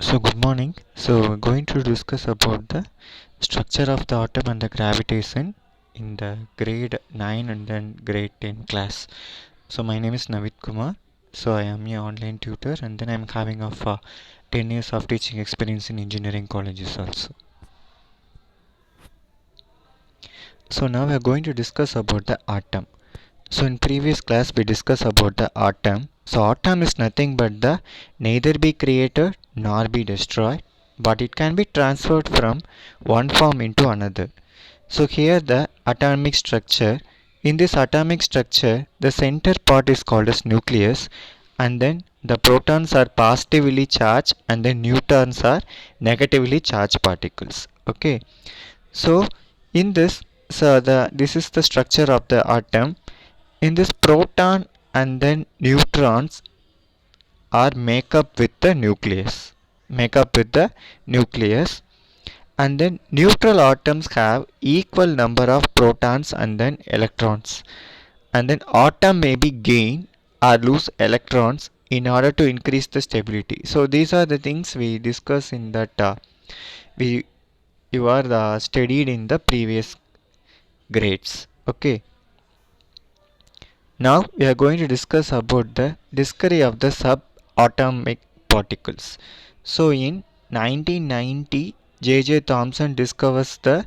So good morning. So we're going to discuss about the structure of the atom and the gravitation in the grade 9 and then grade 10 class. So my name is Navid Kumar. So I am an online tutor and then I'm having of 10 years of teaching experience in engineering colleges also. So now we are going to discuss about the atom. So in previous class we discussed about the atom. So atom is nothing but the neither be created nor be destroyed, but it can be transferred from one form into another. So here the atomic structure. In this atomic structure, the center part is called as nucleus, and then the protons are positively charged and the neutrons are negatively charged particles. Okay. So in this, this is the structure of the atom. In this, proton and then neutrons are make up with the nucleus. Make up with the nucleus, and then neutral atoms have equal number of protons and then electrons. And then atom may be gain or lose electrons in order to increase the stability. So these are the things we discuss in that we you are studied in the previous grades. Okay. Now we are going to discuss about the discovery of the subatomic particles. So in 1990, J.J. Thomson discovers the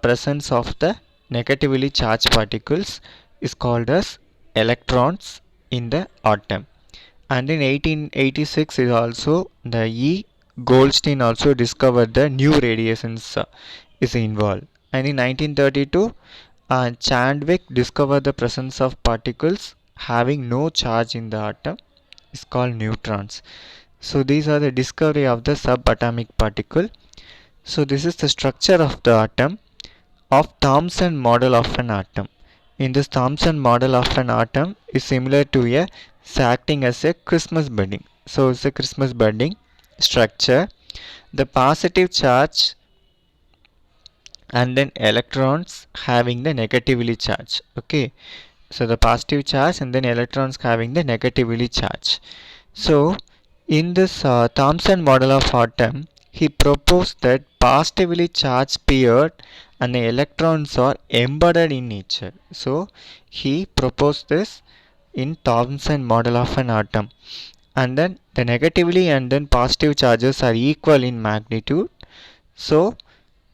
presence of the negatively charged particles is called as electrons in the atom. And in 1886 is also the E. Goldstein also discovered the new radiations is involved. And in 1932 Chandwick discovered the presence of particles having no charge in the atom is called neutrons. So these are the discovery of the subatomic particle. So this is the structure of the atom of Thomson model of an atom. In this Thomson model of an atom is similar to a acting as a Christmas budding. So it's a Christmas budding structure. The positive charge and then electrons having the negatively charge. Okay, so the positive charge and then electrons having the negatively charge. So in this Thomson model of atom, he proposed that positively charged paired and the electrons are embedded in nature. So he proposed this in Thomson model of an atom, and then the negatively and then positive charges are equal in magnitude. So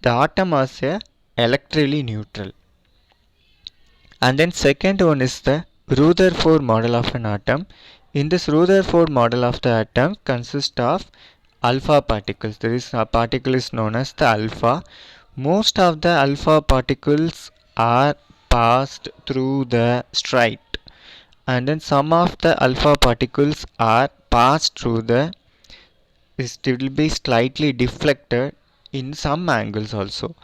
the atom is a electrically neutral. And then second one is the Rutherford model of an atom. In this Rutherford model of the atom consists of alpha particles. There is a particle is known as the alpha. Most of the alpha particles are passed through the straight, and then some of the alpha particles are passed through the it will be slightly deflected in some angles also,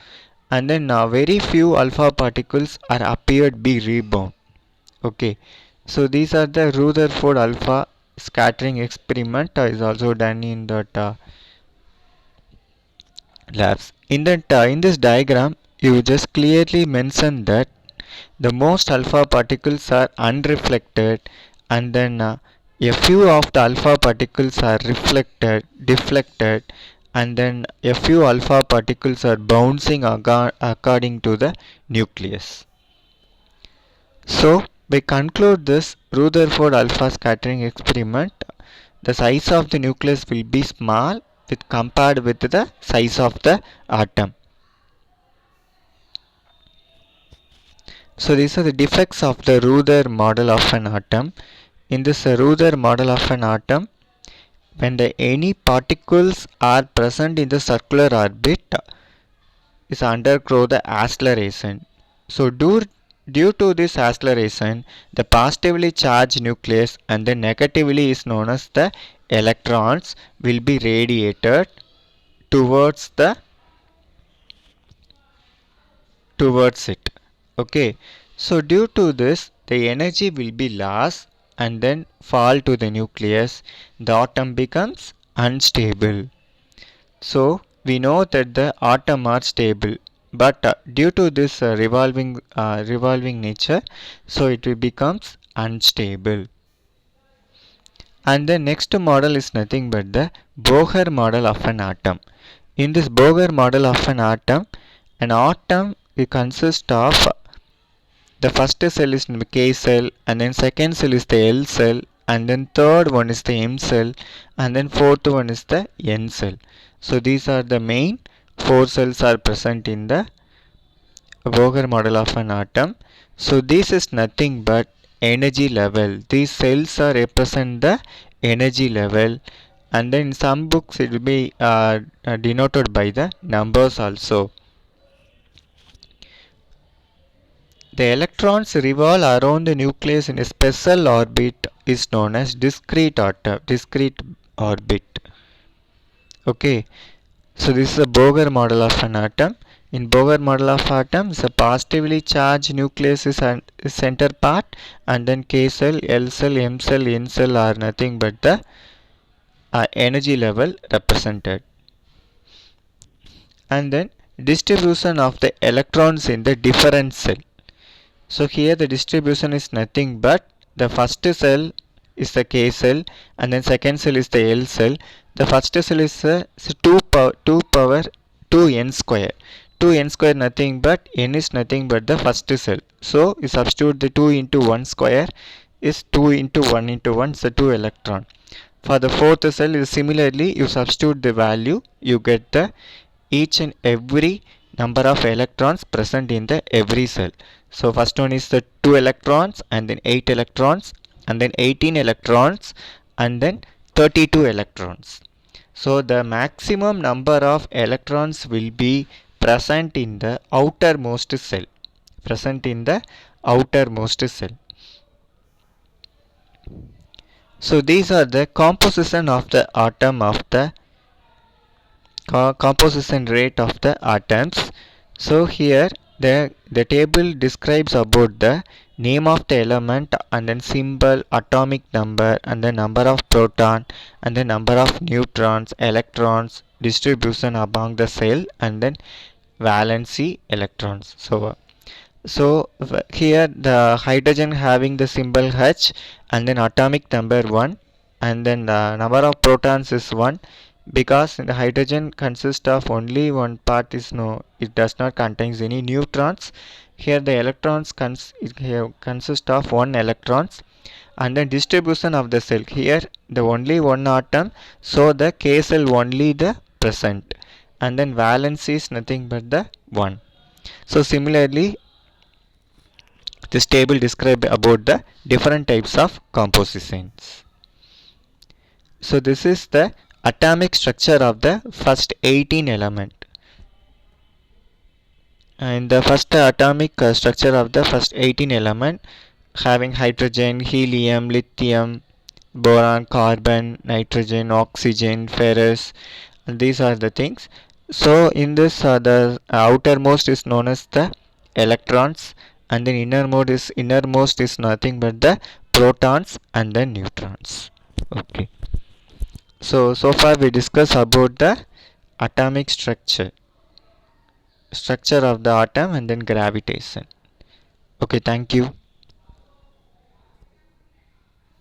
and then very few alpha particles are appeared be rebound. Okay, so these are the Rutherford alpha scattering experiment is also done in that labs. In this diagram you just clearly mention that the most alpha particles are unreflected, and then a few of the alpha particles are reflected deflected, and then a few alpha particles are bouncing according to the nucleus. So we conclude this Rutherford alpha scattering experiment. The size of the nucleus will be small with compared with the size of the atom. So these are the defects of the Ruther model of an atom. In this Ruther model of an atom, when any particles are present in the circular orbit is undergo the acceleration. So due to this acceleration, the positively charged nucleus and the negatively is known as the electrons will be radiated towards the towards it. Okay, so due to this the energy will be lost and then fall to the nucleus. The atom becomes unstable. So we know that the atom are stable, but due to this revolving nature, so it becomes unstable. And the next model is nothing but the Bohr model of an atom. In this Bohr model of an atom it consists of the first cell is K cell, and then second cell is the L cell, and then third one is the M cell, and then fourth one is the N cell. So these are the main four cells are present in the Bohr model of an atom. So this is nothing but energy level. These cells are represent the energy level, and then in some books it will be denoted by the numbers also. The electrons revolve around the nucleus in a special orbit is known as discrete orbit. Okay, so this is a Bohr model of an atom. In Bohr model of atom, the positively charged nucleus is center part, and then K cell, L cell, M cell, N cell are nothing but the energy level represented. And then distribution of the electrons in the different cell. So here the distribution is nothing but the first cell is the K cell, and then second cell is the L cell. The first cell is 2 power 2n square. 2n square nothing but n is nothing but the first cell. So you substitute the 2 into 1 square is 2 into 1 into 1, so 2 electron. For the fourth cell is similarly you substitute the value, you get the each and every number of electrons present in the every cell. So first one is the 2 electrons, and then 8 electrons, and then 18 electrons, and then 32 electrons. So the maximum number of electrons will be present in the outermost cell. So these are the composition of the atom of the composition rate of the atoms. So here the table describes about the name of the element, and then symbol, atomic number, and the number of proton, and the number of neutrons, electrons, distribution among the cell, and then valency electrons. So here the hydrogen having the symbol H, and then atomic number 1, and then the number of protons is 1, because the hydrogen consists of only one part is no, it does not contains any neutrons. Here the electrons consist of 1 electrons, and then distribution of the cell, here the only one atom, so the K cell only the present, and then valence is nothing but the 1. So similarly this table describes about the different types of compositions. So this is the atomic structure of the first 18 element. And the first atomic structure of the first 18 element having hydrogen, helium, lithium, boron, carbon, nitrogen, oxygen, ferrous, and these are the things. So in this the outermost is known as the electrons, and then innermost is nothing but the protons and the neutrons. Okay, so far we discussed about the atomic structure of the atom and then gravitation. Okay, thank you.